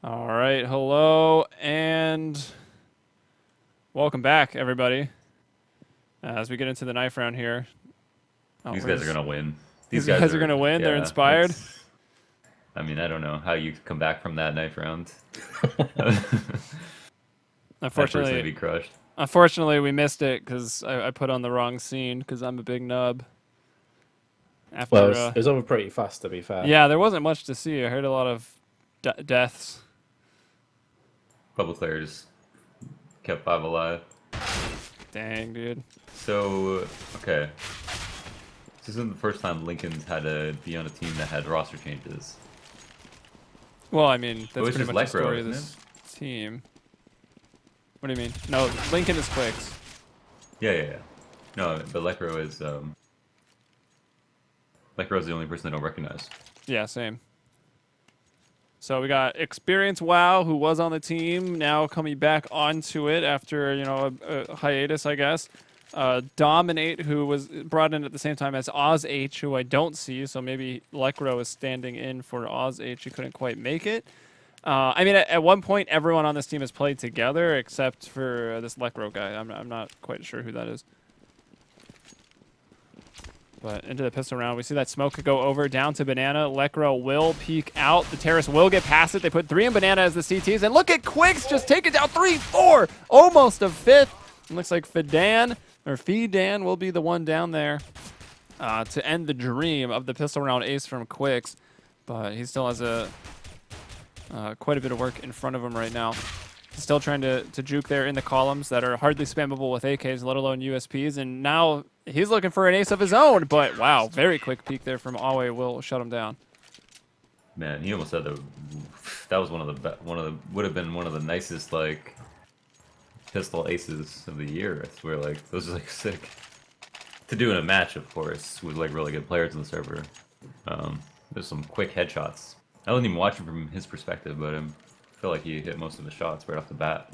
All right, hello and welcome back, everybody. As we get into the knife round here. Oh, These guys are gonna win. These guys are gonna win. They're Yeah. inspired. I mean, I don't know how you come back from that knife round. I personally be crushed. Unfortunately, we missed it because I put on the wrong scene because I'm a big nub. Well, it was over pretty fast, to be fair. Yeah, there wasn't much to see. I heard a lot of deaths. Publiclir just kept 5 alive. Dang, dude. So, okay. This isn't the first time Lincoln's had to be on a team that had roster changes. Well, I mean, that's it's pretty just much the story of isn't this team. What do you mean? No, Lincoln is Quicks. Yeah. No, but Lecro is, Lecro's the only person I don't recognize. Yeah, same. So we got Experience WoW, who was on the team, now coming back onto it after, a hiatus, I guess. Dominate, who was brought in at the same time as Oz H, who I don't see, so maybe Lecro is standing in for Oz H. He couldn't quite make it. I mean, at one point, everyone on this team has played together except for this Lecro guy. I'm not quite sure who that is. But into the pistol round, we see that smoke could go over down to Banana. Lecro will peek out. The Terrace will get past it. They put 3 in Banana as the CTs. And look at Quicks just take it down 3, 4. Almost a 5th. It looks like Fidan will be the one down there to end the dream of the pistol round ace from Quicks. But he still has quite a bit of work in front of him right now. He's still trying to juke there in the columns that are hardly spammable with AKs, let alone USPs. And now he's looking for an ace of his own. But wow, very quick peek there from Awe will shut him down. Man, he almost had that was would have been one of the nicest pistol aces of the year. I swear, those are sick to do in a match, of course, with really good players on the server. There's some quick headshots. I wasn't even watching from his perspective, but I feel like he hit most of the shots right off the bat.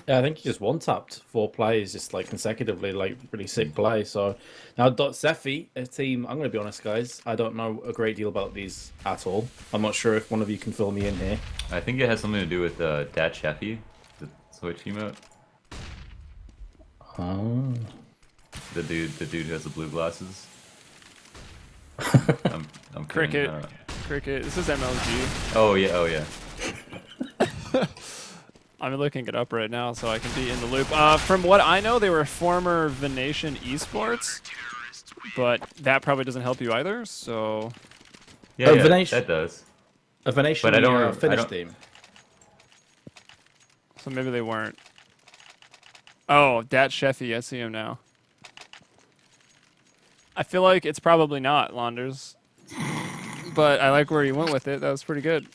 Yeah, I think he just one-tapped 4 plays just consecutively, really sick play. So now Sefi, a team, I'm going to be honest, guys, I don't know a great deal about these at all. I'm not sure if one of you can fill me in here. I think it has something to do with Dat Sefi, the Switch emote. Oh. The dude who has the blue glasses. I'm Cricket. Cricket. This is MLG. Oh yeah. I'm looking it up right now so I can be in the loop. From what I know, they were former Venation Esports, but that probably doesn't help you either. So yeah, that does. A Venation Finnish team. So maybe they weren't. Oh, Dat Sefi, I see him now. I feel like it's probably not Launders, but I like where you went with it. That was pretty good.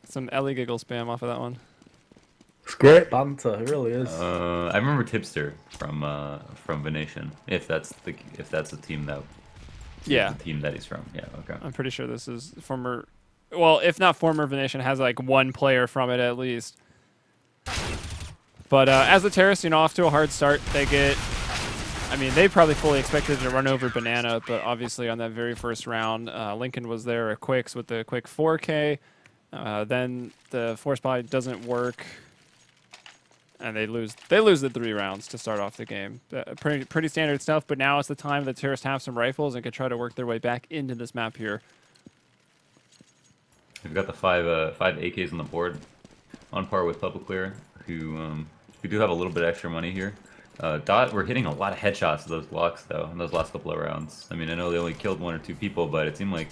Some Ellie giggle spam off of that one. It's great banter, it really is. I remember Tipster from Venation. If that's the team that. Yeah. The team that he's from. Yeah. Okay. I'm pretty sure this is former. Well, if not former Venation, has one player from it at least. But as the Terrace, off to a hard start, they get. I mean, they probably fully expected to run over Banana, but obviously on that very first round, Lincoln was there at Quicks with the quick 4K. Then the force buy doesn't work, and they lose. They lose the 3 rounds to start off the game. Pretty standard stuff. But now it's the time that Terrorists have some rifles and can try to work their way back into this map here. We've got the five AKs on the board, on par with Publiclir, who do have a little bit extra money here. Dot, we're hitting a lot of headshots to those blocks though in those last couple of rounds. I mean, I know they only killed 1 or 2 people, but it seemed like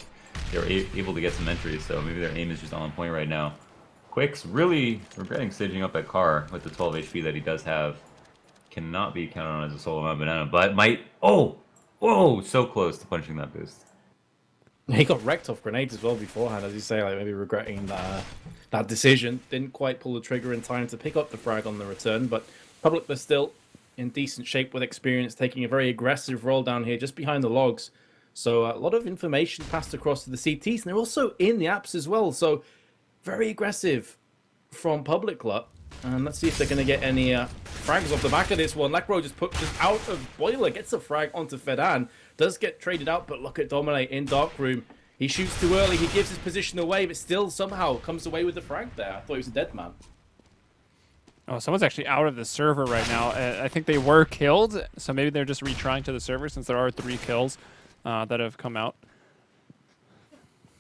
they were able to get some entries, so maybe their aim is just on point right now. Quicks really regretting staging up at Car with the 12 HP that he does have. Cannot be counted on as a solo mount Banana, but might. Oh! Whoa! So close to punching that boost. He got wrecked off grenades as well beforehand, as you say, maybe regretting that decision. Didn't quite pull the trigger in time to pick up the frag on the return, but Public was still in decent shape with experience, taking a very aggressive roll down here just behind the logs. So a lot of information passed across to the CTs, and they're also in the apps as well. So very aggressive from Publiclir. And let's see if they're going to get any frags off the back of this one. Lecro just out of Boiler, gets a frag onto Fedan. Does get traded out, but look at Dominate in Dark Room. He shoots too early. He gives his position away, but still somehow comes away with the frag there. I thought he was a dead man. Oh, someone's actually out of the server right now. I think they were killed, so maybe they're just retrying to the server since there are 3 kills that have come out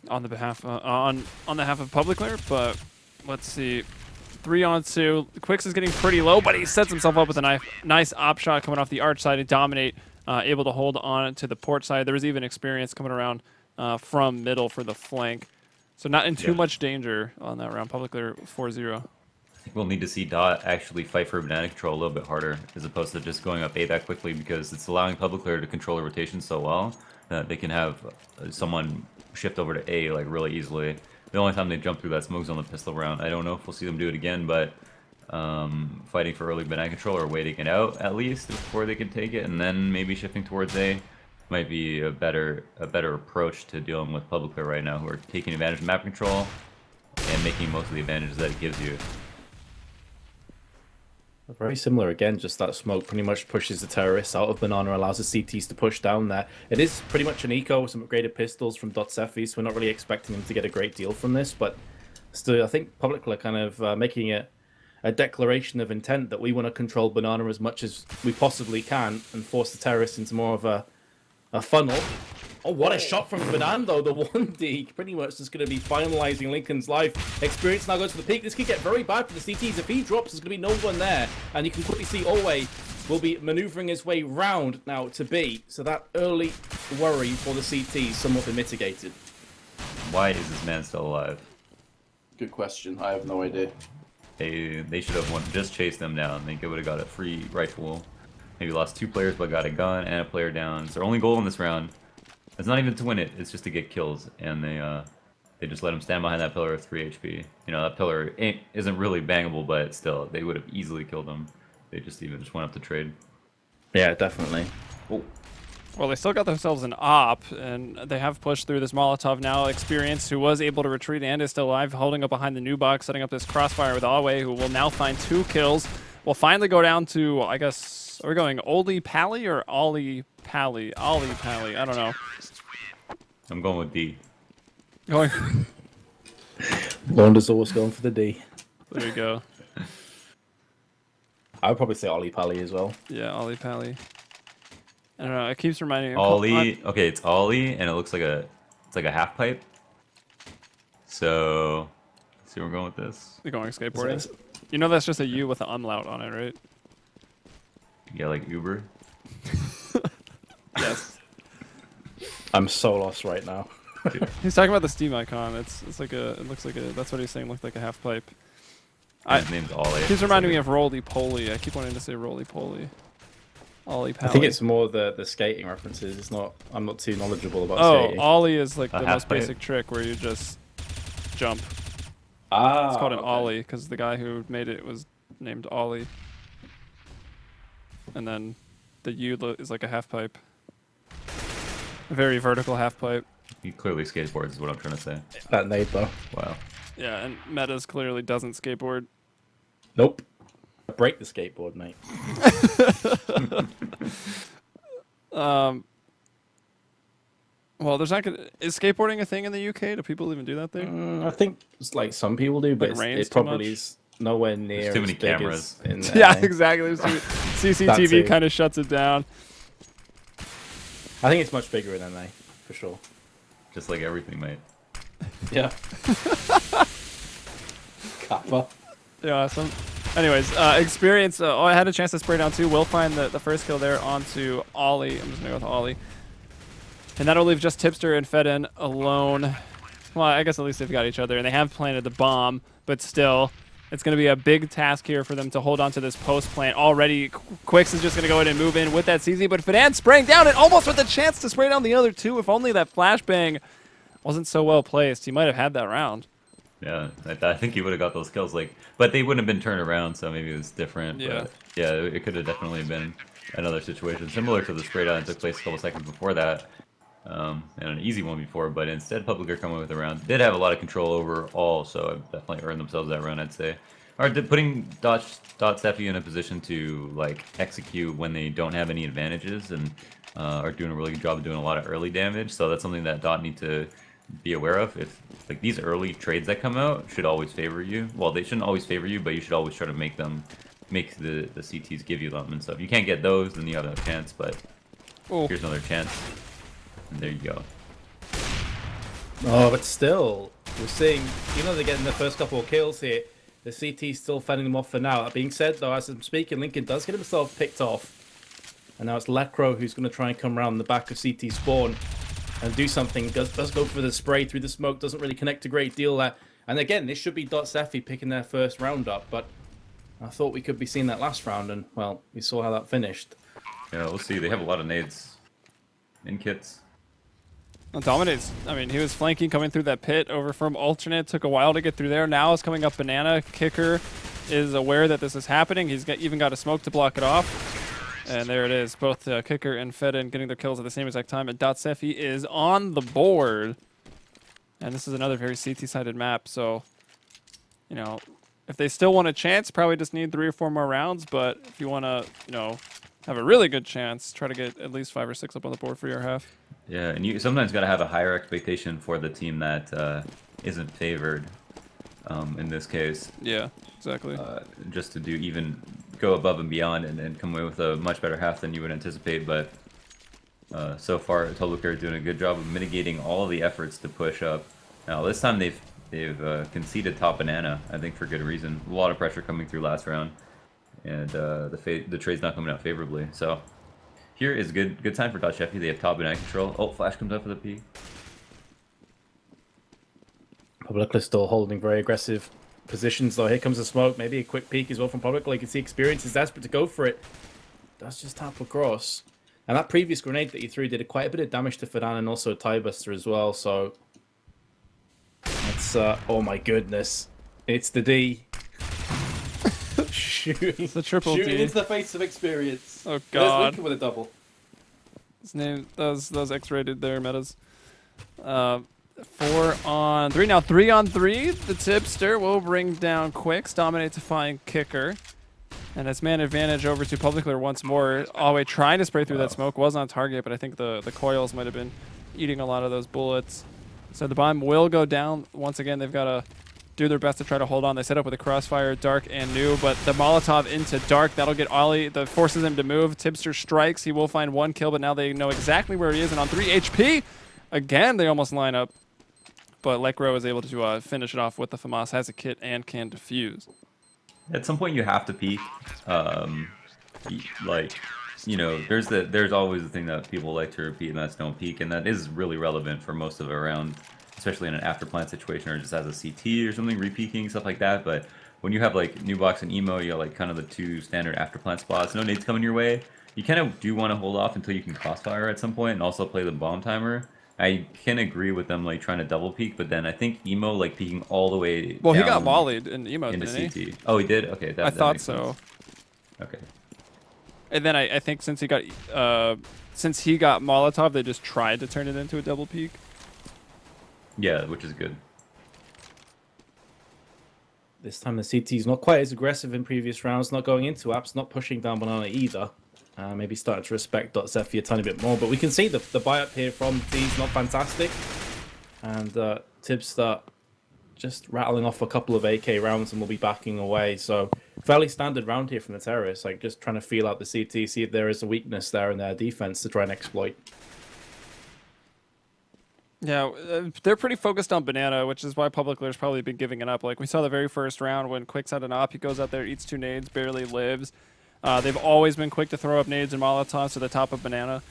on the behalf on behalf of Publiclir. But let's see, 3-on-2. Quicks is getting pretty low, but he sets himself up with a nice op shot coming off the arch side to dominate, able to hold on to the port side. There was even experience coming around from middle for the flank, so not in too much danger on that round. Publiclir 4-0. I think we'll need to see Dot actually fight for banana control a little bit harder, as opposed to just going up A that quickly, because it's allowing Publiclir to control the rotation so well that they can have someone shift over to A like really easily. The only time they jump through that smoke's on the pistol round. I don't know if we'll see them do it again, but fighting for early banana control or waiting it out at least before they can take it, and then maybe shifting towards A might be a better approach to dealing with Publiclir right now, who are taking advantage of map control and making most of the advantages that it gives you. Very similar again, just that smoke pretty much pushes the terrorists out of Banana, allows the CTs to push down there. It is pretty much an eco with some upgraded pistols from Sefi, so we're not really expecting him to get a great deal from this, but still, I think Publiclir kind of making it a declaration of intent that we want to control Banana as much as we possibly can and force the terrorists into more of a funnel. Oh, what a shot from Fernando, the 1D. Pretty much just going to be finalizing Lincoln's life. Experience now goes for the peak. This could get very bad for the CTs. If he drops, there's going to be no one there. And you can quickly see Alway will be maneuvering his way round now to B. So that early worry for the CTs somewhat been mitigated. Why is this man still alive? Good question. I have no idea. They should have just chased them down. They would have got a free rifle. Maybe lost 2 players, but got a gun and a player down. It's their only goal in this round. It's not even to win it, it's just to get kills, and they just let him stand behind that pillar with 3 HP. You know, that pillar isn't really bangable, but still, they would have easily killed him. They just went up to trade. Yeah, definitely. Oh. Well, they still got themselves an op, and they have pushed through this Molotov now. Experience, who was able to retreat and is still alive, holding up behind the new box, setting up this crossfire with Alway, who will now find 2 kills. We'll finally go down to, I guess, are we going Oli Pally or Ollie Pally? Ollie Pally, I don't know. I'm going with D. Going. Launders always going for the D. There you go. I would probably say Ollie Pally as well. Yeah, Ollie Pally. I don't know. It keeps reminding me. Ollie. Okay, it's Ollie, and it looks like it's like a half pipe. So, let's see where we're going with this. You're going skateboarding. You know that's just a U with an umlaut on it, right? Yeah, like Uber. Yes. I'm so lost right now. He's talking about the Steam icon. It's like a. It looks like a. That's what he's saying. Looked like a half pipe. His name's Ollie. He's reminding me of Roly Poly. I keep wanting to say Roly Poly. Ollie Pally. I think it's more the skating references. It's not. I'm not too knowledgeable about skating. Ollie is like the most pipe. basic trick where you just jump. Ah, It's called an okay. ollie because the guy who made it was named Ollie. And then the U is like a half pipe. A very vertical half pipe. He clearly skateboards, is what I'm trying to say. That nade though. Wow. Yeah, and Metuz clearly doesn't skateboard. Nope. Break the skateboard, mate. Well, there's not gonna. Is skateboarding a thing in the UK? Do people even do that there? I think it's like some people do, but rains it too probably much? is nowhere near There's too many as big cameras. as in Yeah, LA. exactly. That CCTV too. kind of shuts it down. I think it's much bigger in LA, for sure. Just like everything, mate. Yeah. Kappa. Yeah, awesome. Anyways, experience. I had a chance to spray down too. We'll find the first kill there onto Ollie. I'm just gonna go with Ollie. And that'll leave just Tipster and Fedin alone. Well, I guess at least they've got each other, and they have planted the bomb, but still, it's going to be a big task here for them to hold on to this post plant. Already, Quicks is just going to go ahead and move in with that CZ, but Fedin spraying down and almost with a chance to spray down the other 2. If only that flashbang wasn't so well placed, he might have had that round. Yeah, I think he would have got those kills, but they wouldn't have been turned around, so maybe it was different. Yeah. But yeah, it could have definitely been another situation similar to the spray down that took place a couple seconds before that, and an easy one before. But instead, Publiclir coming with a round did have a lot of control over all, so definitely earned themselves that round, I'd say. Or putting Dot Sefi in a position to like execute when they don't have any advantages, and are doing a really good job of doing a lot of early damage. So that's something that Dot need to be aware of. If like these early trades that come out should always favor you. Well, they shouldn't always favor you, but you should always try to make the CTs give you them and stuff. You can't get those, then you have no chance. But here's another chance, and there you go. Oh, but still, we're seeing, you know, they're getting the first couple of kills here. The CT's still fending them off for now. That being said, though, as I'm speaking, Lincoln does get himself picked off. And now it's Lecro who's going to try and come around the back of CT spawn and do something. Does go for the spray through the smoke, doesn't really connect a great deal there. And again, this should be Sefi picking their first round up, but I thought we could be seeing that last round, and, well, we saw how that finished. Yeah, we'll see. They have a lot of nades in kits. Well, Dominates, I mean, he was flanking coming through that pit over from alternate. Took a while to get through there. Now is coming up banana. Kicker is aware that this is happening. He's even got a smoke to block it off. And there it is. Both Kicker and Fedin getting their kills at the same exact time. And Sefi is on the board. And this is another very CT-sided map. So, you know, if they still want a chance, probably just need 3 or 4 more rounds. But if you want to, you know, have a really good chance, try to get at least 5 or 6 up on the board for your half. Yeah, and you sometimes got to have a higher expectation for the team that isn't favored. In this case, Yeah, exactly. just to go above and beyond and come away with a much better half than you would anticipate. But so far, Publiclir is doing a good job of mitigating all the efforts to push up. Now this time they've conceded top banana, I think for good reason. A lot of pressure coming through last round, and the trade's not coming out favorably. So here is good time for Sefi. They have top banana control. Oh, flash comes up for the P. Publiclir still holding very aggressive positions, though. Here comes the smoke. Maybe a quick peek as well from Publiclir. You can see Experience is desperate to go for it. That's just tap across. And that previous grenade that you threw did quite a bit of damage to Fadan and also a tie buster as well. So it's oh my goodness, it's the D. Shooting, It's the triple shooting D. into the face of Experience. Oh There's god. Lincoln with a double. His name, that was X-rated there, Metuz. 4 on 3. Now 3 on 3. The tipster will bring down Quicks. Dominate to find Kicker. And it's man advantage over to Publiclir once more. Always trying to spray through that smoke. Was on target, but I think the coils might have been eating a lot of those bullets. So the bomb will go down. Once again, they've got to do their best to try to hold on. They set up with a crossfire, Dark and New, but the Molotov into Dark, that'll get Ollie, that forces him to move. Tipster strikes. He will find 1 kill, but now they know exactly where he is. And on 3 HP, again, they almost line up. But Lecro is able to finish it off with the FAMAS, has a kit and can defuse. At some point, you have to peek. Like, you know, there's always the thing that people like to repeat, and that's don't peek, and that is really relevant for most of a round, especially in an after plant situation or just as a CT or something, re-peeking, stuff like that. But when you have like New Box and Emo, you have like kind of the 2 standard after plant spots. No nades coming your way. You kind of do want to hold off until you can crossfire at some point and also play the bomb timer. I can agree with them like trying to double peek, but then I think Emo like peeking all the way. Well, down he got volleyed in Emo, into didn't CT. he? Oh, he did. Okay, that I thought makes so. sense. Okay. And then I think since he got Molotov, they just tried to turn it into a double peek. Yeah, which is good. This time the CT's not quite as aggressive in previous rounds, not going into apps, not pushing down banana either. Maybe starting to respect Sefi a tiny bit more, but we can see the buy up here from D's not fantastic. And Tipster just rattling off a couple of AK rounds and will be backing away. So fairly standard round here from the terrorists, like just trying to feel out the CT, see if there is a weakness there in their defense to try and exploit. Yeah, they're pretty focused on banana, which is why Publicler's probably been giving it up. Like we saw the very first round when Quick's had an op, he goes out there, eats 2 nades, barely lives. They've always been quick to throw up nades and Molotovs to the top of banana.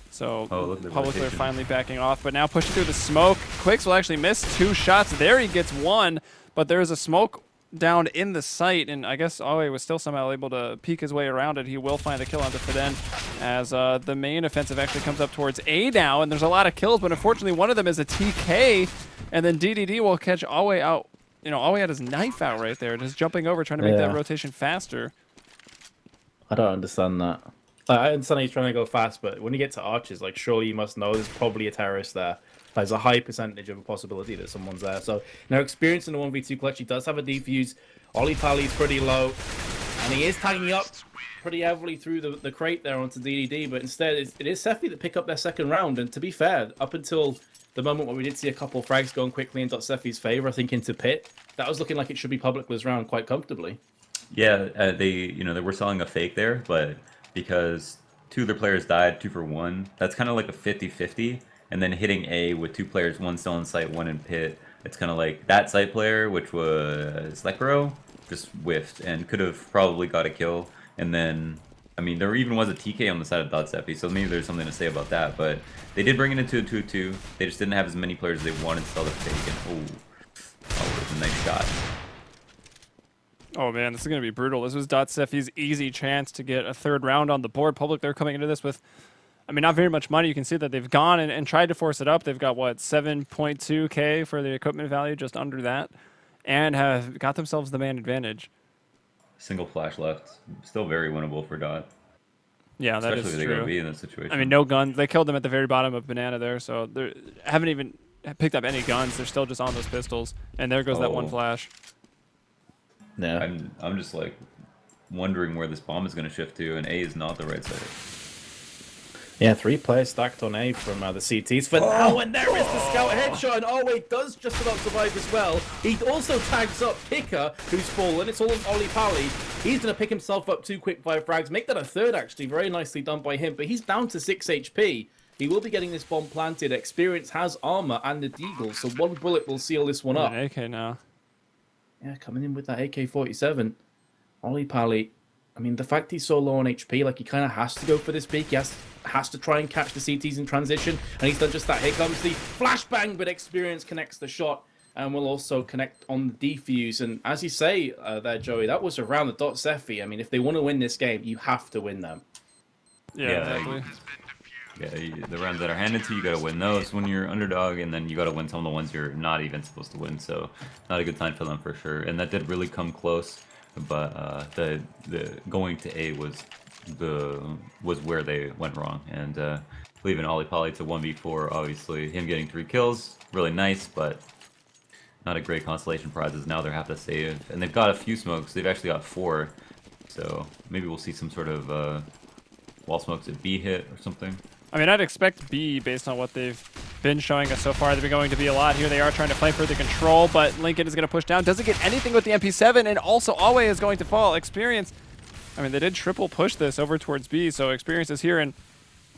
So Publiclir finally backing off, but now pushing through the smoke. Quicks will actually miss 2 shots. There he gets 1, but there is a smoke down in the site, and I guess Awe was still somehow able to peek his way around it. He will find a kill onto Fiden as the main offensive actually comes up towards A now, and there's a lot of kills, but unfortunately one of them is a TK, and then DDD will catch Awe out. You know, Awe had his knife out right there, just jumping over, trying to make that rotation faster. I don't understand that. I understand he's trying to go fast, but when you get to arches, like surely you must know there's probably a terrorist there. There's a high percentage of a possibility that someone's there. So now Experience in the 1v2 clutch, he does have a defuse. Ollie Tally's pretty low, and he is tagging up pretty heavily through the crate there onto DDD, but instead it is Sefi that pick up their second round. And to be fair, up until the moment where we did see a couple frags going quickly in Sefi's favor, I think into pit, that was looking like it should be Publicler's round quite comfortably. Yeah, they were selling a fake there, but because two of their players died, 2 for 1, that's kind of like a 50-50. And then hitting A with 2 players, 1 still in sight, 1 in pit, it's kind of like that site player, which was Lekro, just whiffed and could have probably got a kill. And then, I mean, there even was a TK on the side of Sefi, so maybe there's something to say about that. But they did bring it into a 2-2. They just didn't have as many players as they wanted to sell the fake. And that was a nice shot. Oh man, this is going to be brutal. This was Sefi's easy chance to get a 3rd round on the board. They're coming into this with, I mean, not very much money. You can see that they've gone and tried to force it up. They've got, what, 7.2K for the equipment value, just under that, and have got themselves the man advantage. Single flash left. Still very winnable for Dot. Yeah, that Especially is if they're true. going to be in this situation. I mean, no guns. They killed them at the very bottom of Banana there, so they haven't even picked up any guns. They're still just on those pistols, and there goes that one flash. Yeah. I'm just like wondering where this bomb is going to shift to, and A is not the right side. Yeah, 3 players stacked on A from the CTs for now, and there is the scout headshot, and Alway does just about survive as well. He also tags up Picker, who's fallen. It's all on Ollie Pally. He's going to pick himself up 2 quick 5 frags, make that a 3rd actually, very nicely done by him, but he's down to 6 HP. He will be getting this bomb planted. Experience has armor and the deagle, so 1 bullet will seal this one up. An AK now. Yeah, coming in with that AK-47. Ollie Pally, I mean, the fact he's so low on HP, like, he kind of has to go for this peak. He has to try and catch the CTs in transition, and he's done just that. Here comes the flashbang, but Experience connects the shot, and will also connect on the defuse. And as you say there, Joey, that was around the Sefi. I mean, if they want to win this game, you have to win them. Yeah, exactly. Yeah, the rounds that are handed to you, got to win those when you're underdog, and then you got to win some of the ones you're not even supposed to win. So, not a good time for them for sure. And that did really come close, but the going to A was where they went wrong. And leaving Ollie Poly to 1v4, obviously him getting 3 kills, really nice, but not a great consolation prize. As now they have to save, and they've got a few smokes. They've actually got 4, so maybe we'll see some sort of wall smokes at B hit or something. I mean, I'd expect B based on what they've been showing us so far. They've been going to be a lot here. They are trying to fight for the control, but Lincoln is going to push down. Doesn't get anything with the MP7, and also Alway is going to fall. Experience, I mean, they did triple push this over towards B, so Experience is here, and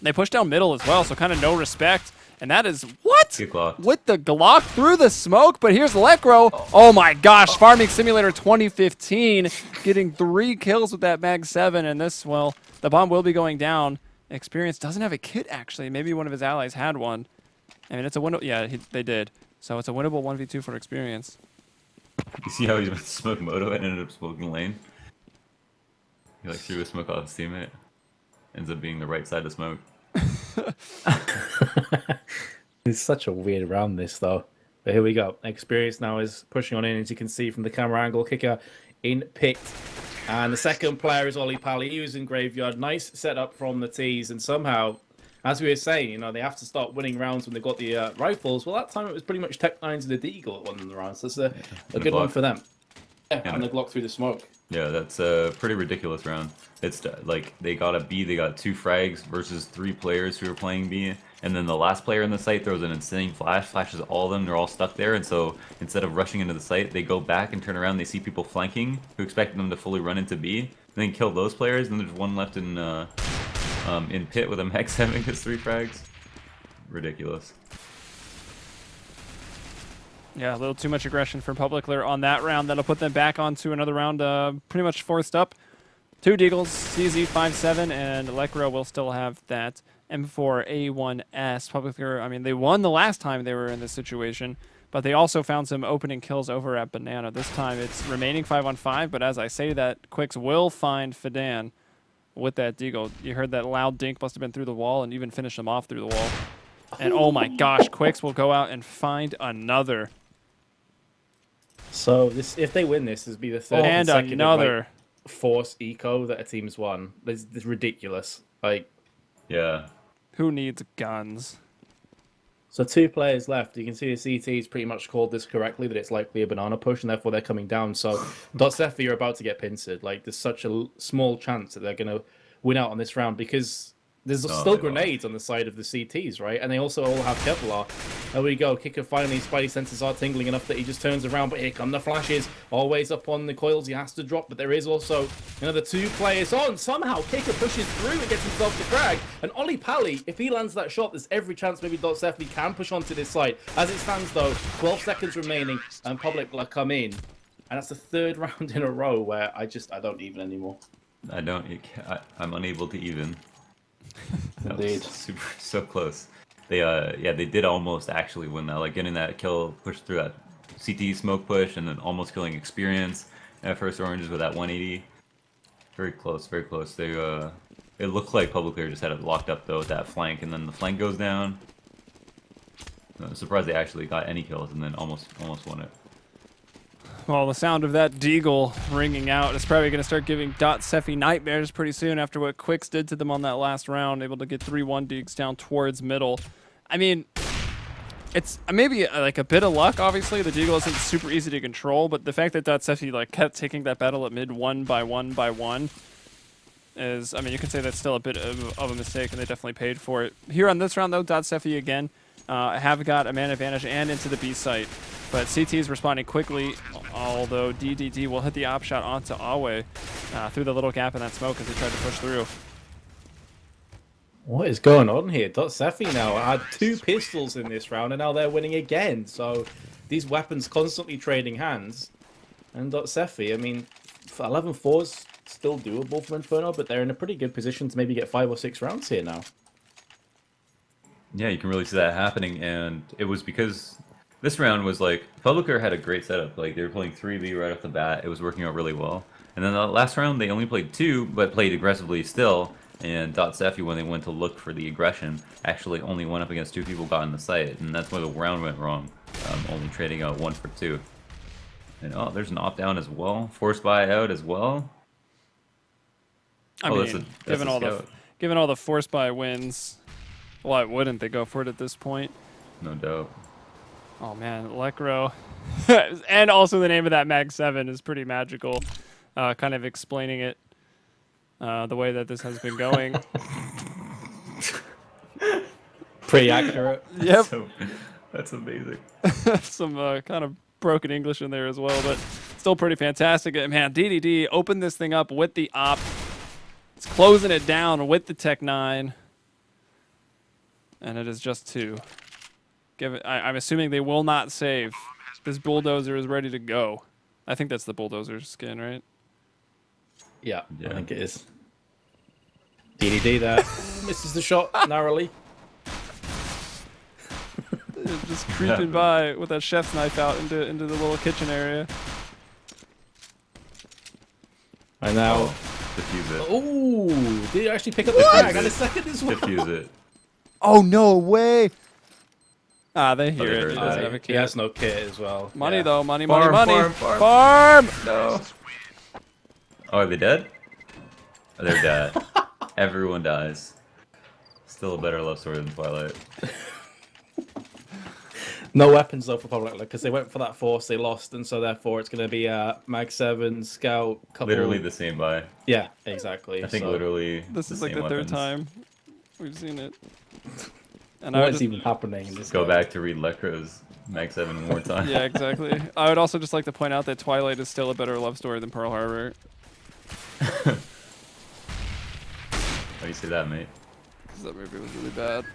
they push down middle as well, so kind of no respect. And that is, what? With the Glock through the smoke, but here's Lekro. Oh my gosh, Farming Simulator 2015, getting 3 kills with that Mag 7, and this, well, the bomb will be going down. Experience doesn't have a kit, actually. Maybe one of his allies had one. I mean, it's a window. Yeah, they did. So it's a winnable 1v2 for Experience. You see how he went to smoke Moto and ended up smoking lane? He like threw a smoke off his teammate. Ends up being the right side of smoke. It's such a weird round, this, though. But here we go. Experience now is pushing on in, as you can see from the camera angle. Kicker in pit. And the second player is Ollie Pally. He was in Graveyard. Nice setup from the T's. And somehow, as we were saying, you know, they have to start winning rounds when they've got the rifles. Well, that time it was pretty much Tech 9s and the Deagle at one of the rounds. So that's a good one for them. Yeah, and the Glock through the smoke. Yeah, that's a pretty ridiculous round. It's like they got a B, they got 2 frags versus 3 players who are playing B. And then the last player in the site throws an insane flash, flashes all of them, they're all stuck there. And so instead of rushing into the site, they go back and turn around, they see people flanking who expect them to fully run into B, and then kill those players, and there's one left in pit with a Mag 7 gets 3 frags. Ridiculous. Yeah, a little too much aggression from Publiclir on that round. That'll put them back onto another round pretty much forced up. 2 Deagles, CZ 5-7, and Lekro will still have that M4A1S. Publiclir, I mean, they won the last time they were in this situation, but they also found some opening kills over at Banana. This time it's remaining 5-on-5, but as I say that, Quicks will find Fidan with that Deagle. You heard that loud dink must have been through the wall and even finished him off through the wall. And oh my gosh, Quicks will go out and find another. So this, if they win this, this will be the 3rd and another force eco that a team's won. It's ridiculous. Like, yeah. Who needs guns? So 2 players left. You can see the CT's pretty much called this correctly, that it's likely a banana push, and therefore they're coming down. So Sefi are about to get pincered. Like, there's such a small chance that they're going to win out on this round, because There's Oh, still they lost. grenades on the side of the CTs, right? And they also all have Kevlar. There we go. Kicker finally, Spidey senses are tingling enough that he just turns around, but here come the flashes. Always up on the coils, he has to drop, but there is also another 2 players on. Somehow, Kicker pushes through and gets himself the frag. And Ollie Pally, if he lands that shot, there's every chance maybe Sefi can push onto this side. As it stands, though, 12 seconds remaining, and Publiclir come in. And that's the 3rd round in a row where I don't even anymore. I'm unable to even. That was Indeed. so close. They they did almost actually win that, like getting that kill, push through that CT smoke push, and then almost killing Experience at first oranges with that 180. Very close, very close. They it looked like Publiclir just had it locked up though with that flank, and then the flank goes down. I'm surprised they actually got any kills, and then almost won it. Well, the sound of that deagle ringing out is probably going to start giving Sefi nightmares pretty soon after what Quicks did to them on that last round, able to get 3-1 deags down towards middle. I mean, it's maybe like a bit of luck, obviously. The deagle isn't super easy to control, but the fact that Sefi like kept taking that battle at mid 1 by 1 by 1 is, I mean, you can say that's still a bit of a mistake, and they definitely paid for it. Here on this round, though, Sefi again have got a man advantage and into the B site. But CT is responding quickly, although DDD will hit the op shot onto Awe through the little gap in that smoke as he tried to push through. What is going on here? Sefi now had 2 pistols in this round, and now they're winning again. So these weapons constantly trading hands. And Sefi, I mean, 11-4's still doable for Inferno, but they're in a pretty good position to maybe get 5 or 6 rounds here now. Yeah, you can really see that happening, and it was because this round was like, Publiclir had a great setup. Like, they were playing 3B right off the bat. It was working out really well. And then the last round, they only played 2, but played aggressively still. And Sefi, when they went to look for the aggression, actually only went up against 2 people, got in the site. And that's where the round went wrong, only trading out 1 for 2. And oh, there's an opt-down as well. Forced buy out as well. I mean, given all the force buy wins, why wouldn't they go for it at this point? No doubt. Oh man, Lecro. And also the name of that Mag 7 is pretty magical, kind of explaining it the way that this has been going. Pretty accurate. Yep. That's amazing. Some kind of broken English in there as well, but still pretty fantastic. Man, DDD opened this thing up with the op. It's closing it down with the Tech 9. And it is just 2. I'm assuming they will not save. This bulldozer is ready to go. I think that's the bulldozer skin, right? Yeah, I think it is. DDD there. Misses the shot narrowly. Just creeping by with that chef's knife out into the little kitchen area. And now, defuse it. Oh, did he actually pick up the frag on a second as well? Defuse it. Oh, no way. Ah, they hear it. He doesn't have a kit. He has no kit as well. Money, though. Money. Farm! No. Oh, are they dead? Oh, they're dead. Everyone dies. Still a better love story than Twilight. No weapons, though, for Publiclir, because they went for that force, they lost, and so therefore it's going to be Mag 7, Scout, couple... Literally the same buy. Yeah, exactly. I think literally this is like the third time we've seen it. And what is even happening in this Go game? back to read Lecro's Mag 7 one more time. Yeah, exactly. I would also just like to point out that Twilight is still a better love story than Pearl Harbor. How do you say that, mate? Because that movie was really bad.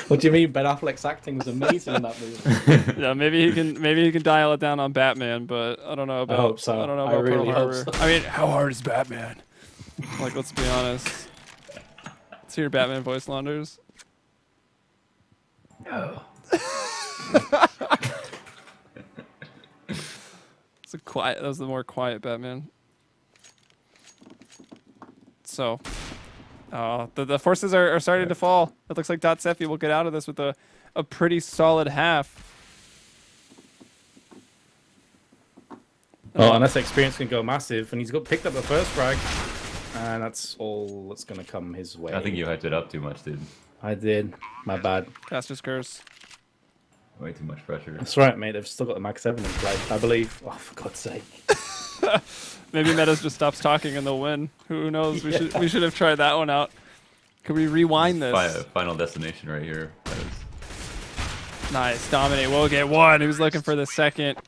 What do you mean? Ben Affleck's acting was amazing in that movie. Yeah, maybe he can dial it down on Batman, but I don't know about. I hope so. I don't know about really Pearl Harbor. hope so. I mean, how hard is Batman? Like, let's be honest. Let's hear your Batman voice, Launders. No. It's a quiet. That was the more quiet Batman. So, the forces are starting to fall. It looks like Sefi will get out of this with a pretty solid half. Oh, unless experience can go massive, and he's got picked up the first frag, and that's all that's going to come his way. I think you hyped it up too much, dude. I did. My bad. Caster's Curse. Way too much pressure. That's right, mate. They've still got the Mag 7 in play, I believe. Oh, for God's sake. Maybe Metuz just stops talking and they'll win. Who knows? We should have tried that one out. Could we rewind this? Final destination right here. That is... Nice. Dominate will get one. He was looking for the second,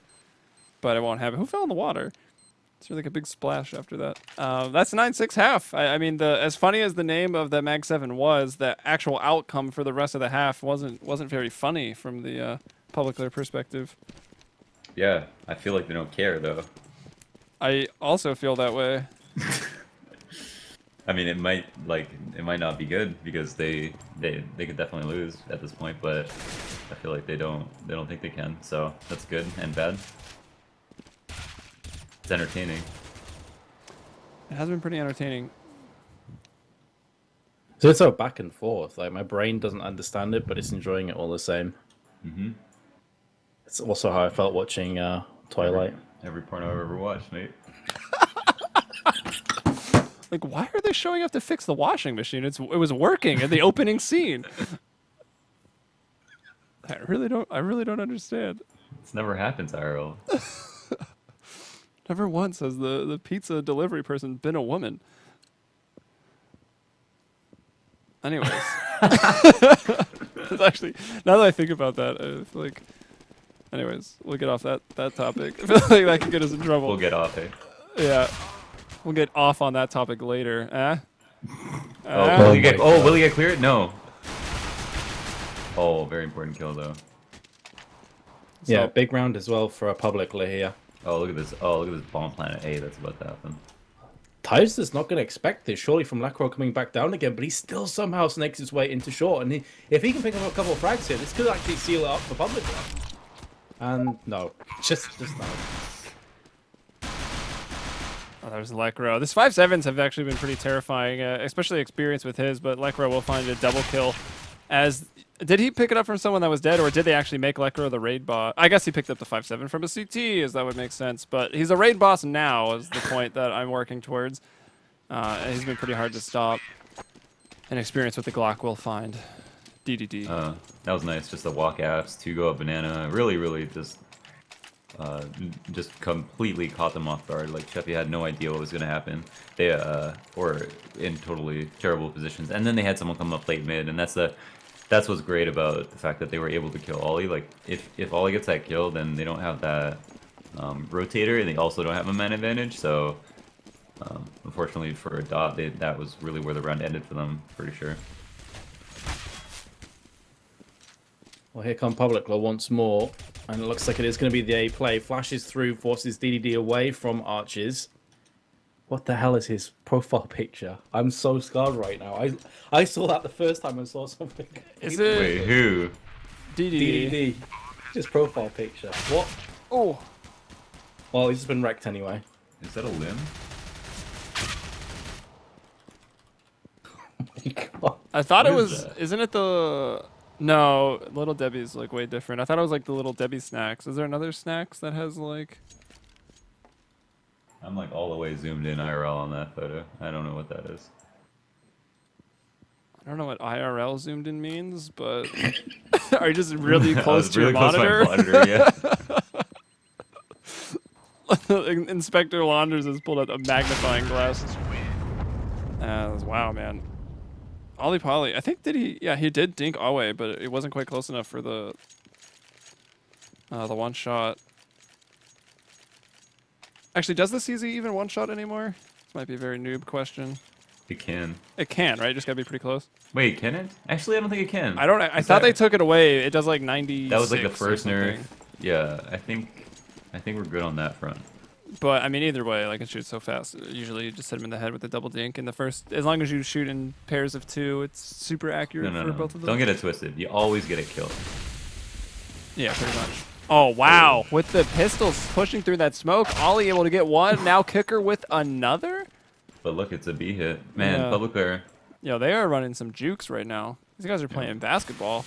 but it won't happen. Who fell in the water? It's really like a big splash after that. That's 9-6 half. I mean, as funny as the name of the Mag 7 was, the actual outcome for the rest of the half wasn't very funny from the Publiclir perspective. Yeah, I feel like they don't care though. I also feel that way. I mean, it might not be good because they could definitely lose at this point, but I feel like they don't think they can. So that's good and bad. It's entertaining. It has been pretty entertaining. So it's so back and forth. Like my brain doesn't understand it, but it's enjoying it all the same. Mm-hmm. It's also how I felt watching Twilight. Every porno I've ever watched, mate. Like, why are they showing up to fix the washing machine? It was working in the opening scene. I really don't understand. It's never happened, IRL. Never once has the pizza delivery person been a woman. Anyways. It's actually, now that I think about that, I feel like... Anyways, we'll get off that topic. I feel like that could get us in trouble. We'll get off, eh? Yeah. We'll get off on that topic later. Will he get cleared? No. Oh, very important kill, though. Yeah, big round as well for a Publiclir here. Oh, look at this. Oh, look at this bomb planet A that's about to happen. Tyus is not going to expect this, surely, from Lacro coming back down again, but he still somehow snakes his way into short. And if he can pick up a couple of frags here, this could actually seal it up for Publiclir. And no, just no. Oh, there's Lecro. This 5-7s have actually been pretty terrifying, especially experience with his, but Lecro will find a double kill. Did he pick it up from someone that was dead, or did they actually make Lecro the raid boss? I guess he picked up the 5-7 from a CT, as that would make sense, but he's a raid boss now, is the point that I'm working towards. He's been pretty hard to stop. And experience with the Glock will find. DDD. That was nice, just the walk apps, 2 go up banana, really just completely caught them off guard. Like Sefi had no idea what was going to happen. They were in totally terrible positions, and then they had someone come up late mid, and that's what's great about the fact that they were able to kill Ollie. Like if Ollie gets that kill, then they don't have that rotator, and they also don't have a man advantage. So unfortunately for Dot, that was really where the round ended for them. Pretty sure. Well, here come Publiclir once more, and it looks like it is going to be the A play. Flashes through, forces DDD away from Arches. What the hell is his profile picture? I'm so scarred right now. I saw that the first time I saw something. Is it? Wait, who? DDD. His profile picture. What? Oh. Well, he's just been wrecked anyway. Is that a limb? Oh my god. I thought it What is was. that? Isn't it the? No, Little Debbie's like way different. I thought it was like the Little Debbie snacks. Is there another snacks that has like? I'm like all the way zoomed in IRL on that photo. I don't know what that is. I don't know what IRL zoomed in means, but are you just really I close was to your really close to monitor? my monitor, yeah. Inspector Launders has pulled out a magnifying glass. Wow, man. Ollie Polly. I think yeah, he did dink Awe, but it wasn't quite close enough for the one shot. Actually, does the CZ even one shot anymore? This might be a very noob question. It can. It can, right? Just gotta be pretty close. Wait, can it? Actually, I don't think it can. I thought they took it away. It does like 90. That was like the first nerf. Yeah, I think we're good on that front. But I mean, either way, like it shoots so fast. Usually, you just hit him in the head with the double dink in the first. As long as you shoot in pairs of 2, it's super accurate for both of them. Don't get it twisted. You always get a kill. Yeah, pretty much. Oh wow! With the pistols pushing through that smoke, Ollie able to get one. Now Kicker with another. But look, it's a B hit. Man, Yeah. Publiclir. Yo, they are running some jukes right now. These guys are playing basketball.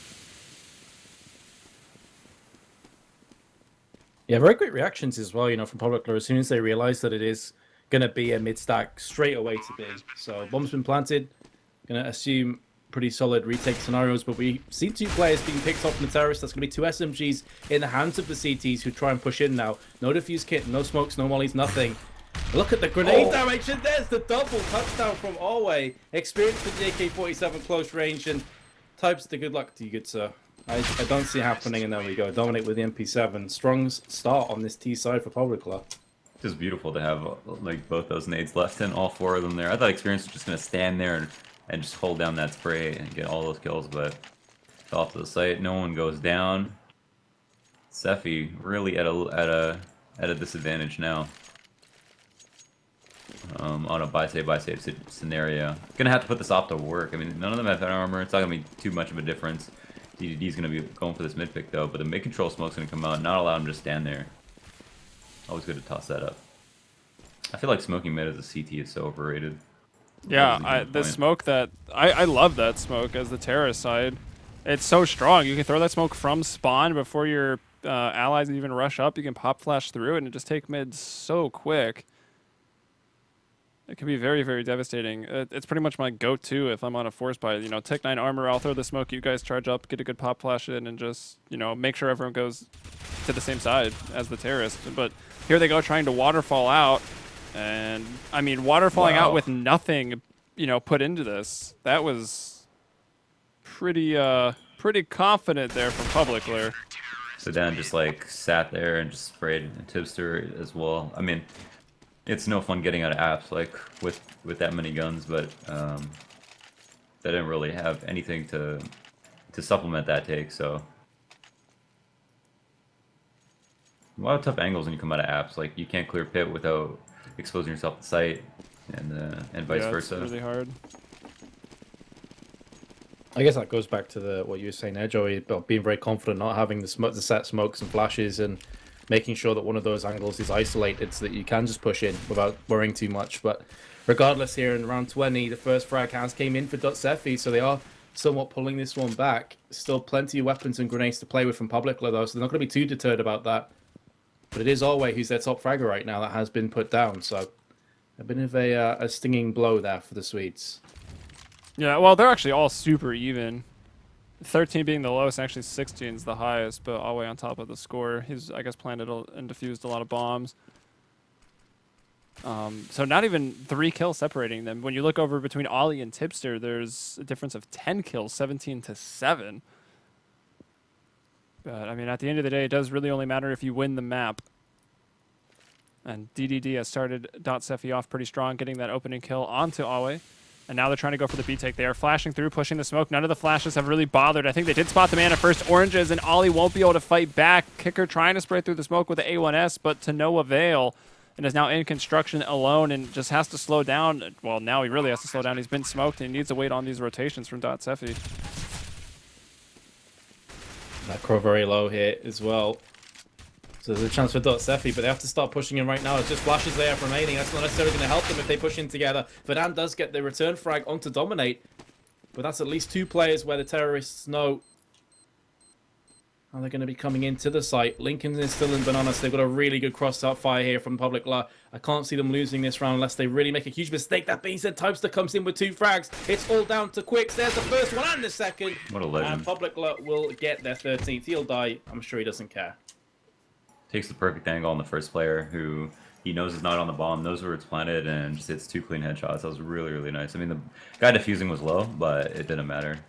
Yeah, very great reactions as well, from Publiclir as soon as they realize that it is going to be a mid-stack straight away to B. So, bomb's been planted. Going to assume pretty solid retake scenarios, but we see 2 players being picked off from the terrorists. That's going to be 2 SMGs in the hands of the CTs who try and push in now. No defuse kit, no smokes, no mollies, nothing. Look at the grenade damage, and there's the double touchdown from Alway. Experience with the AK-47 close range, and types the good luck to you, good sir. I don't see it happening, and there we go. Dominate with the MP7. Strong start on this T side for Publiclir. Just beautiful to have like both those nades left and all 4 of them there. I thought Experience was just gonna stand there and just hold down that spray and get all those kills, but off to the site. No one goes down. Sefi really at a disadvantage now. On a buy save scenario. Gonna have to put this off to work. I mean, none of them have head armor. It's not gonna be too much of a difference. DDD's gonna be going for this mid pick though, but the mid control smoke's gonna come out, not allow him to stand there. Always good to toss that up. I feel like smoking mid as a CT is so overrated. Yeah, the smoke that I love that smoke as the terrorist side. It's so strong. You can throw that smoke from spawn before your allies even rush up. You can pop flash through it and just take mid so quick. It can be very, very devastating. It's pretty much my go-to if I'm on a force buy. You know, Tech 9 armor, I'll throw the smoke, you guys charge up, get a good pop flash in, and just, you know, make sure everyone goes to the same side as the terrorist. But here they go trying to waterfall out. And, I mean, waterfalling out with nothing, you know, put into this. That was pretty confident there from Publiclir. So Dan just like sat there and just sprayed Tipster as well. I mean, it's no fun getting out of apps like with that many guns, but they didn't really have anything to supplement that take. So a lot of tough angles when you come out of apps. Like you can't clear pit without exposing yourself to sight, and vice versa. It's really hard. I guess that goes back to what you were saying there, Joey, about being very confident, not having the set smokes and flashes, and making sure that one of those angles is isolated so that you can just push in without worrying too much. But regardless, here in round 20, the first frag has came in for Sefi, so they are somewhat pulling this one back. Still plenty of weapons and grenades to play with from Publiclir, though, so they're not going to be too deterred about that. But it is Alway who's their top fragger right now that has been put down, so a bit of a stinging blow there for the Swedes. Yeah, well, they're actually all super even. 13 being the lowest, and actually 16 is the highest, but all the way on top of the score. He's, I guess, planted and defused a lot of bombs. So not even 3 kills separating them. When you look over between Ollie and Tipster, there's a difference of 10 kills, 17-7. But, I mean, at the end of the day, it does really only matter if you win the map. And DDD has started Sefi off pretty strong, getting that opening kill onto Alway. And now they're trying to go for the B-take. They are flashing through, pushing the smoke. None of the flashes have really bothered. I think they did spot the man at first. Oranges, and Ollie won't be able to fight back. Kicker trying to spray through the smoke with the A1S, but to no avail. And is now in construction alone and just has to slow down. Well, now he really has to slow down. He's been smoked, and he needs to wait on these rotations from Sefi. That crow very low here as well. So there's a chance for Sefi, but they have to start pushing in right now. It's just flashes there remaining. That's not necessarily going to help them if they push in together. Verdan does get the return frag onto Dominate, but that's at least 2 players where the terrorists know how they're going to be coming into the site. Lincoln is still in Bananas. They've got a really good cross-out fire here from Publiclir. I can't see them losing this round unless they really make a huge mistake. That being said, Typester comes in with 2 frags. It's all down to Quicks. There's the first one and the second. What a legend. And Publiclir will get their 13th. He'll die. I'm sure he doesn't care. Takes the perfect angle on the first player who he knows is not on the bomb, knows where it's planted, and just hits 2 clean headshots. That was really, really nice. I mean, the guy defusing was low, but it didn't matter.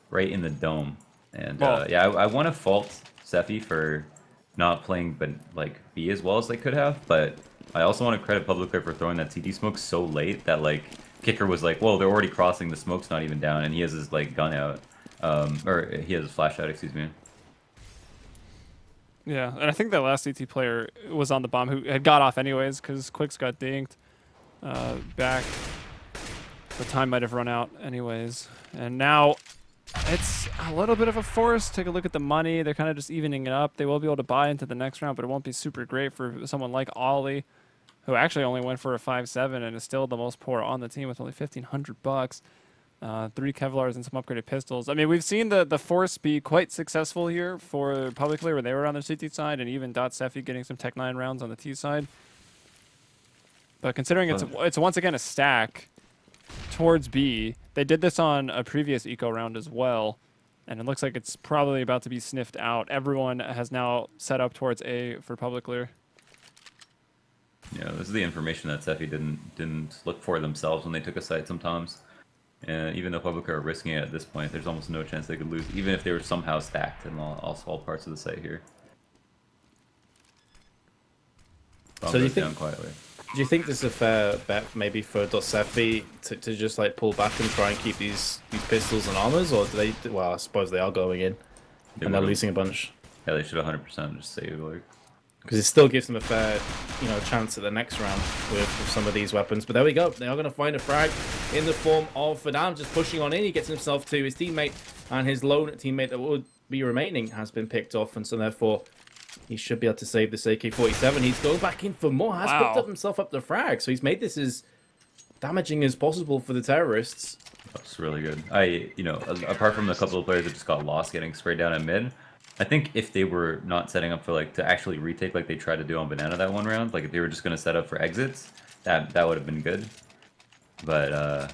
Right in the dome. And yeah, I want to fault Sefi for not playing B as well as they could have, but I also want to credit Publiclir for throwing that CT smoke so late that Kicker was like, whoa, they're already crossing, the smoke's not even down, and he has his gun out. Or he has his flash out, excuse me. Yeah, and I think that last CT player was on the bomb who had got off anyways because Quicks got dinked back. The time might have run out anyways. And now it's a little bit of a force. Take a look at the money. They're kind of just evening it up. They will be able to buy into the next round, but it won't be super great for someone like Ollie, who actually only went for a 5-7 and is still the most poor on the team with only $1,500. 3 Kevlars and some upgraded pistols. I mean, we've seen the Force be quite successful here for Publiclir when they were on the CT side, and even Sefi getting some Tech 9 rounds on the T side. But considering it's once again a stack towards B, they did this on a previous eco round as well, and it looks like it's probably about to be sniffed out. Everyone has now set up towards A for Publiclir. Yeah, this is the information that Sefi didn't look for themselves when they took a site sometimes. And even though Publiclir are risking it at this point, there's almost no chance they could lose, even if they were somehow stacked in all parts of the site here. So do you down think? quietly. Do you think this is a fair bet maybe for Sefi to just like pull back and try and keep these pistols and armors, or do they? Well, I suppose they are going in and they're losing a bunch. Yeah, they should 100% just save like. Because it still gives them a fair, chance at the next round with some of these weapons. But there we go. They are going to find a frag in the form of Fadam just pushing on in. He gets himself to his teammate, and his lone teammate that would be remaining has been picked off, and so therefore he should be able to save this AK-47. He's going back in for more. Has picked up himself up the frag, so he's made this as damaging as possible for the terrorists. That's really good. Apart from a couple of players that just got lost getting sprayed down at mid, I think if they were not setting up for like to actually retake like they tried to do on Banana that one round, like if they were just going to set up for exits, that would have been good. But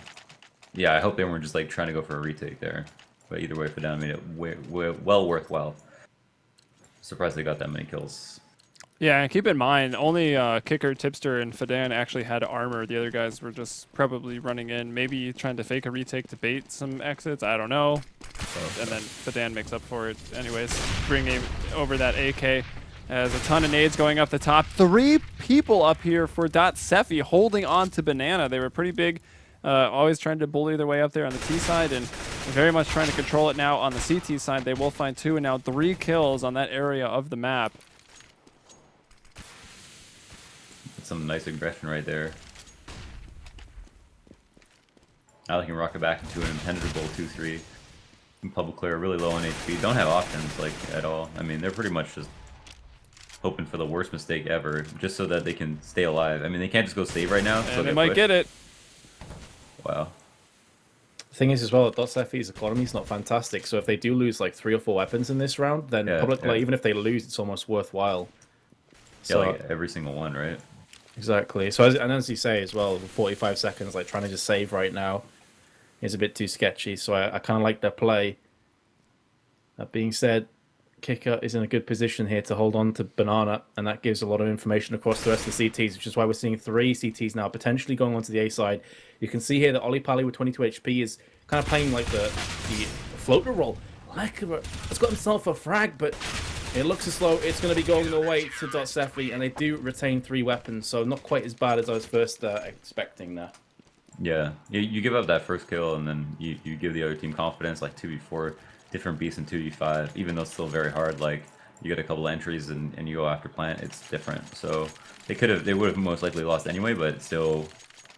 yeah, I hope they weren't just like trying to go for a retake there. But either way, Fadam made it well worthwhile. Surprised they got that many kills. Yeah, and keep in mind, only Kicker, Tipster, and Fadan actually had armor. The other guys were just probably running in, maybe trying to fake a retake to bait some exits. I don't know. And then Fadan makes up for it anyways, bringing over that AK. As a ton of nades going up the top. 3 people up here for Sefi holding on to Banana. They were pretty big, always trying to bully their way up there on the T side, and very much trying to control it now on the CT side. They will find 2 and now 3 kills on that area of the map. Some nice aggression right there. Now they can rock it back into an impenetrable 2-3. Publiclir really low on HP. Don't have options like at all. I mean, they're pretty much just hoping for the worst mistake ever, just so that they can stay alive. I mean, they can't just go save right now. And they might get it. Wow. The thing is as well, Sefi's economy is not fantastic. So if they do lose like 3 or 4 weapons in this round, then Publiclir, even if they lose, it's almost worthwhile. So, yeah, like every single one, right? Exactly. So as you say as well, 45 seconds, like trying to just save right now is a bit too sketchy. So I kind of like their play. That being said, Kicker is in a good position here to hold on to Banana, and that gives a lot of information across the rest of the CTs, which is why we're seeing 3 CTs now potentially going onto the A side. You can see here that Ollie Pally with 22 HP is kind of playing like the floater role. Lekra has got himself a frag, but it looks as though it's going to be going away to Sefi, and they do retain 3 weapons, so not quite as bad as I was first expecting there. Yeah, you give up that first kill, and then you give the other team confidence, like 2v4, different beasts in 2v5, even though it's still very hard. Like, you get a couple entries and you go after plant, it's different. So they would have most likely lost anyway, but it still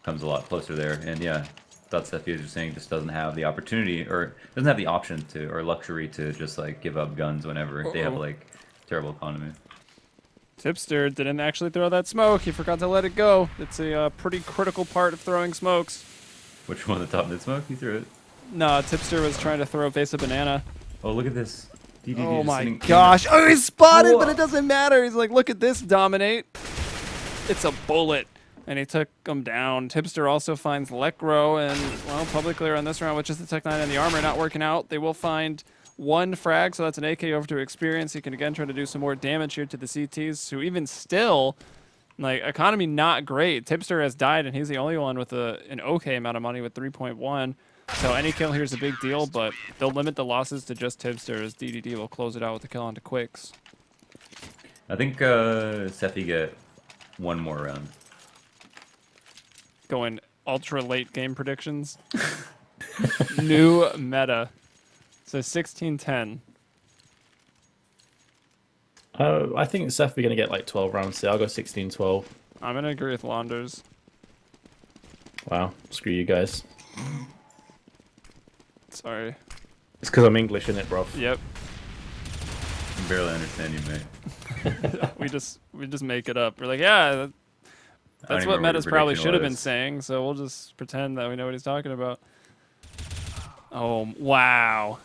comes a lot closer there. And yeah, Sefi, as you're saying, just doesn't have the opportunity, or doesn't have the option to, or luxury to just like give up guns whenever they have like terrible economy. Tipster didn't actually throw that smoke. He forgot to let it go. It's a pretty critical part of throwing smokes. Which one, the top mid smoke? He threw it. No, Tipster was trying to throw a base of Banana. Oh, look at this. DDD oh my gosh. Oh, he's spotted, but it doesn't matter. He's like, look at this, Dominate. It's a bullet. And he took him down. Tipster also finds Lekro, and, well, Publiclir on this round, which is the Tech 9 and the armor not working out. They will find 1 frag, so that's an AK over to Experience. He can again try to do some more damage here to the CTs, who even still, like, economy not great. Tipster has died, and he's the only one with an okay amount of money with 3.1. So any kill here is a big deal, but they'll limit the losses to just Tipster, as DDD will close it out with the kill onto Quicks. I think Sefi get 1 more round. Going ultra late game predictions. New meta. So 16-10. I think Sefi going to get like 12 rounds. So I'll go 16-12. I'm going to agree with Launders. Wow. Screw you guys. Sorry. It's because I'm English, isn't it, bro? Yep. I can barely understand you, mate. we just make it up. We're like, yeah, that's what Metas probably should have been saying, so we'll just pretend that we know what he's talking about. Oh, wow.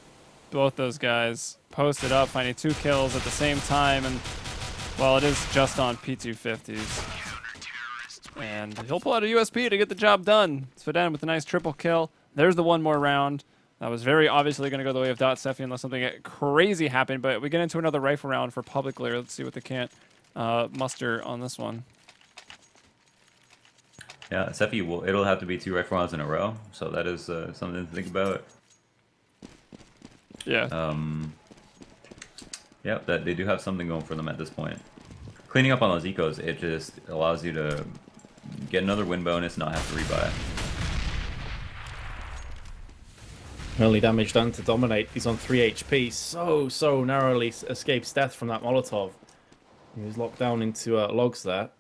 Both those guys posted up, finding 2 kills at the same time, and, well, it is just on P250s. And he'll pull out a USP to get the job done. Svadan with a nice triple kill. There's the 1 more round. That was very obviously going to go the way of Sefi unless something crazy happened, but we get into another rifle round for Publiclir. Let's see what they can't muster on this one. Yeah, Sefi will. It'll have to be 2 rifle rounds in a row, so that is something to think about. Yeah. Yeah, that they do have something going for them at this point. Cleaning up on those ecos, it just allows you to get another win bonus, not have to rebuy. Only damage done to Dominate. He's on 3 HP. So narrowly escapes death from that Molotov. He was locked down into logs there.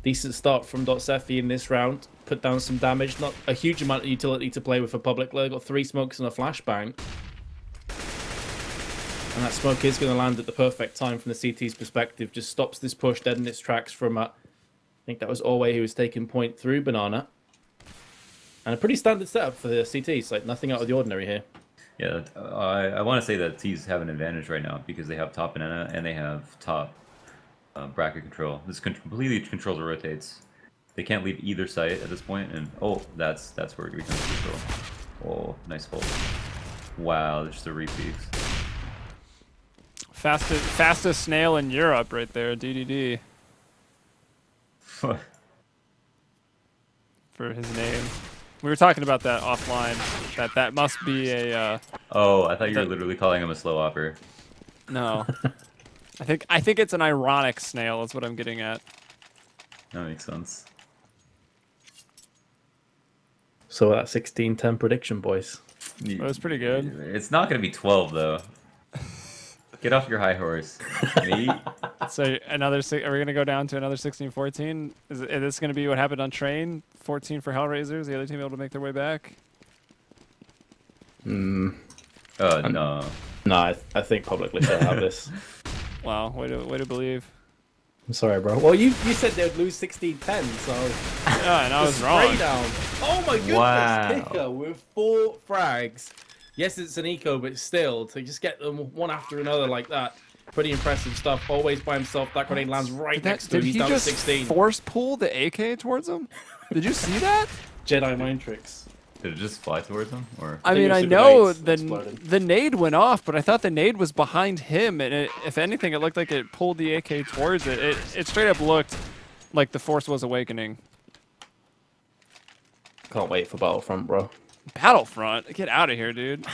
Decent start from Sefi in this round. Put down some damage. Not a huge amount of utility to play with for Publiclir. Got 3 smokes and a flashbang. And that smoke is going to land at the perfect time from the CT's perspective. Just stops this push dead in its tracks from, I think that was Orway who was taking point through Banana. And a pretty standard setup for the CTs, like nothing out of the ordinary here. Yeah, I want to say that T's have an advantage right now because they have top banana and they have top bracket control. This completely controls or rotates. They can't leave either site at this point, and oh, that's where it becomes crucial. Oh, nice hold. Wow, there's the repeats. Fastest snail in Europe right there, DDD. For his name. We were talking about that offline. That must be a. Oh, I thought you were literally calling him a slow hopper. No. I think it's an ironic snail. Is what I'm getting at. That makes sense. So that 16-10 prediction, boys. That was pretty good. It's not going to be 12 though. Get off your high horse. Me? So another. Are we gonna go down to another 16-14? Is this gonna be what happened on Train? 14 for Hellraisers. The other team able to make their way back. No. No. No, I think Publicly they'll have this. Wow, way to believe. I'm sorry, bro. Well, you said they would lose 16-10, so... Yeah, and I was wrong. Down. Oh my goodness, Wow. Kicker with 4 frags. Yes, it's an eco, but still, to just get them one after another like that, pretty impressive stuff. Always by himself. That grenade lands right next to him. He's down to 16. Force pull the AK towards him? Did you see that? Jedi mind tricks. Did it just fly towards him? Or I mean, I know the nade went off, but I thought the nade was behind him, and if anything, it looked like it pulled the AK towards it. It straight up looked like the Force was awakening. Can't wait for Battlefront, bro. Battlefront? Get out of here, dude.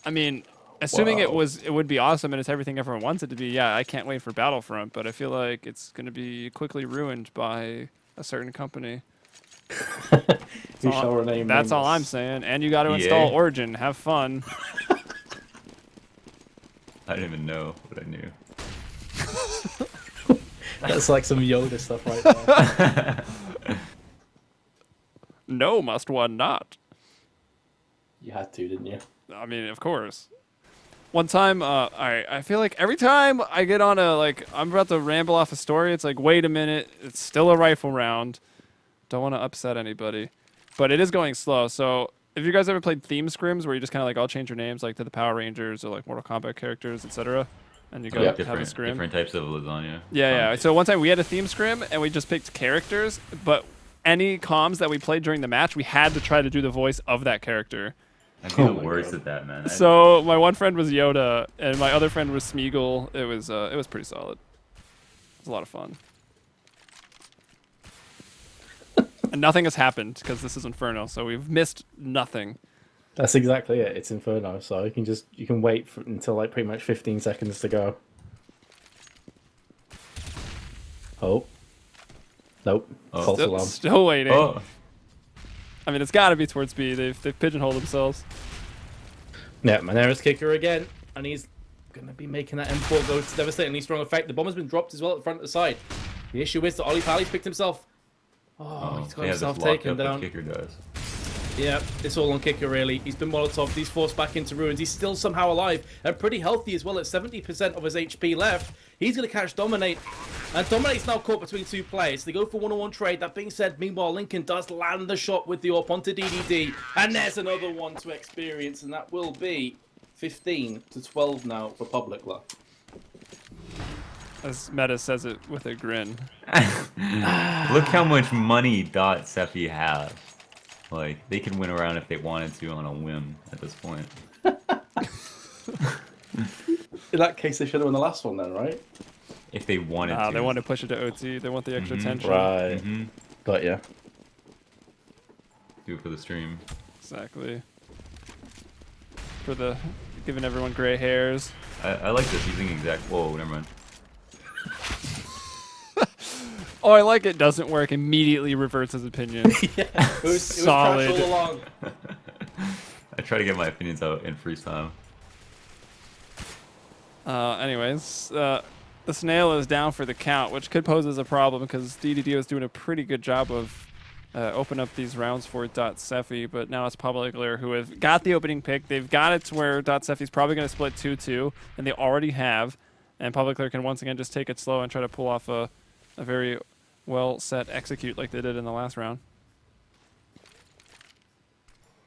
I mean, assuming it would be awesome and it's everything everyone wants it to be, yeah, I can't wait for Battlefront, but I feel like it's going to be quickly ruined by a certain company. That's all I'm saying. And you got to install Origin. Have fun. I didn't even know what I knew. That's like some Yoda stuff right there. No, must one not. You had to, didn't you? I mean, of course. One time, alright, I feel like every time I get on I'm about to ramble off a story, it's like, wait a minute, it's still a rifle round. Don't want to upset anybody. But it is going slow, so if you guys ever played theme scrims where you just kind of all change your names, like to the Power Rangers or like Mortal Kombat characters, etc., and you go have a scrim. Different types of lasagna. Yeah. So one time we had a theme scrim and we just picked characters, but any comms that we played during the match, we had to try to do the voice of that character. I'd be the worst at that, man. So my one friend was Yoda, and my other friend was Smeagol. It was pretty solid. It was a lot of fun. And nothing has happened because this is Inferno, so we've missed nothing. That's exactly it. It's Inferno, so you can wait until like pretty much 15 seconds to go. Oh. Nope. False alarm. Still waiting. Oh. I mean, it's got to be towards B. They've pigeonholed themselves. Yeah, Manera's kicker again, and he's going to be making that M4 go to devastatingly strong effect. The bomb has been dropped as well at the front of the side. The issue is that Ollie Pally's picked himself. Oh, he's got himself taken down. Kicker does. Yeah, it's all on Kicker, really. He's been Molotov. He's forced back into ruins. He's still somehow alive and pretty healthy as well at 70% of his HP left. He's going to catch Dominate. And Dominate's now caught between 2 players. They go for one-on-one trade. That being said, meanwhile, Lincoln does land the shot with the AWP onto DDD. And there's another one to experience, and that will be 15-12 now for Publiclir. As Meta says it with a grin. Look how much money Sefi has. Like, they can win around if they wanted to on a whim at this point. In that case, they should have won the last one then, right? If they wanted to. They want to push it to OT. They want the extra tension. Right. But yeah. Do it for the stream. Exactly. For the giving everyone gray hairs. I like this using exact. Whoa, never mind. Oh, I like it. Doesn't work. Immediately reverts his opinion. Yeah, it was Solid. trash all along. I try to get my opinions out in freestyle. Anyways, the snail is down for the count, which could pose as a problem because DDD was doing a pretty good job of open up these rounds for Sefi, but now it's Publiclir who have got the opening pick. They've got it to where Sefi's probably going to split 2-2, and they already have. And Publiclir can once again just take it slow and try to pull off a very well set execute like they did in the last round.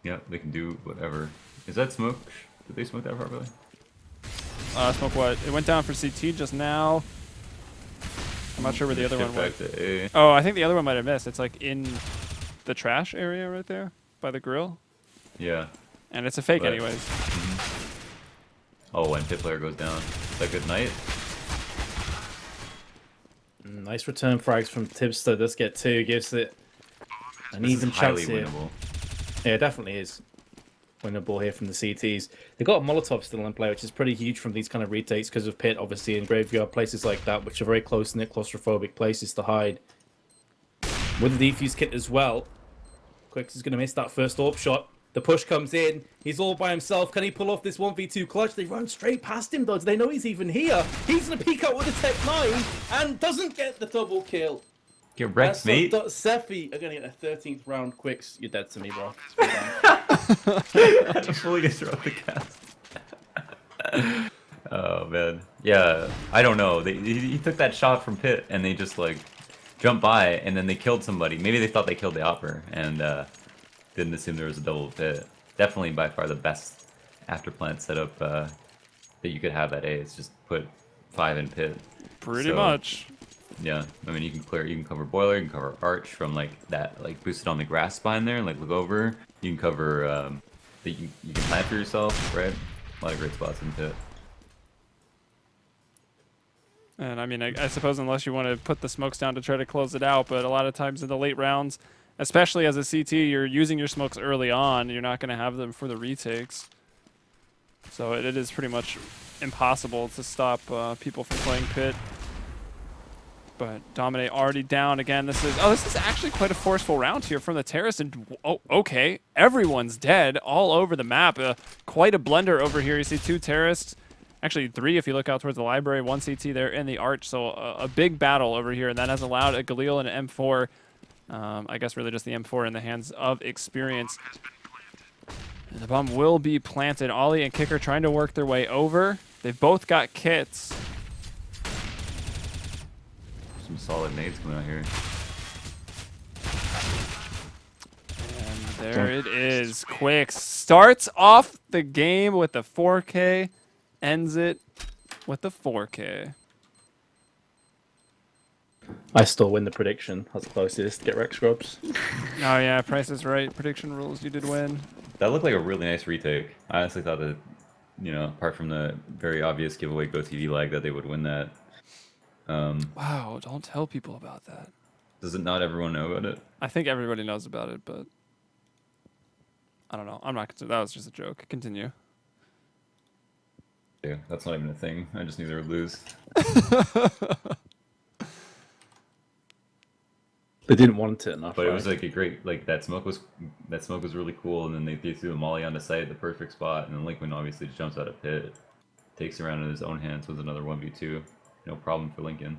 Yeah, they can do whatever. Is that smoke? Did they smoke that properly? Smoke what? It went down for CT just now. I'm not sure where the other one went. Oh, I think the other one might have missed. It's like in the trash area right there by the grill. Yeah. And it's a fake But- anyways. Oh, when pit player goes down. Is that good night? Nice return frags from Tipster. Does get 2. Gives it an This even is highly chance here. winnable. Yeah, it definitely is winnable here from the CTs. They've got a Molotov still in play, which is pretty huge from these kind of retakes because of pit, obviously, and graveyard, places like that, which are very close-knit, claustrophobic places to hide. With the defuse kit as well, Quicks is going to miss that first AWP shot. The push comes in. He's all by himself. Can he pull off this 1v2 clutch? They run straight past him, though. Do they know he's even here? He's going to peek out with a Tech 9 and doesn't get the double kill. Get wrecked, mate. Sefi are going to get a 13th round. Quicks, you're dead to me, bro. I fully disrupt the cast. Oh man, yeah. I don't know. He took that shot from pit, and they just like jumped by, and then they killed somebody. Maybe they thought they killed the opper, and didn't assume there was a double pit. Definitely by far the best after plant setup that you could have at A. Is just put 5 in pit. Pretty So, much. Yeah, I mean you can cover boiler, you can cover arch from like that, like boosted on the grass spine there, like look over. You can cover you can plant for yourself, right? A lot of great spots in pit. And I mean, I suppose unless you want to put the smokes down to try to close it out, but a lot of times in the late rounds, especially as a CT, you're using your smokes early on. You're not going to have them for the retakes. So it is pretty much impossible to stop people from playing pit. But Dominate already down again. This is actually quite a forceful round here from the Terrace. And oh, okay, everyone's dead all over the map. Quite a blender over here. You see 2 Terrorists. Actually 3 if you look out towards the library, 1 CT there in the arch. So a big battle over here, and that has allowed a Galil and an M4. I guess really just the M4 in the hands of Experience. And the bomb will be planted. Ollie and Kicker trying to work their way over. They've both got kits. Some solid nades coming out here. And there it is. Quick starts off the game with the 4K, ends it with the 4K. I still win the prediction. That's closest. Get Rex Scrubs. Oh yeah, Price is right. Prediction rules, you did win. That looked like a really nice retake. I honestly thought that, you know, apart from the very obvious giveaway GoTV lag, that they would win that. Wow, don't tell people about that. Does it not everyone know about it? I think everybody knows about it, but I don't know. I'm not. That was just a joke. Continue. Yeah, that's not even a thing. I just knew they would lose. They didn't want it enough. But right? it was like a great, like that smoke was really cool, and then they threw a molly on the site at the perfect spot, and then Linkman obviously just jumps out of pit, takes it around in his own hands with another 1v2. No problem for Lincoln.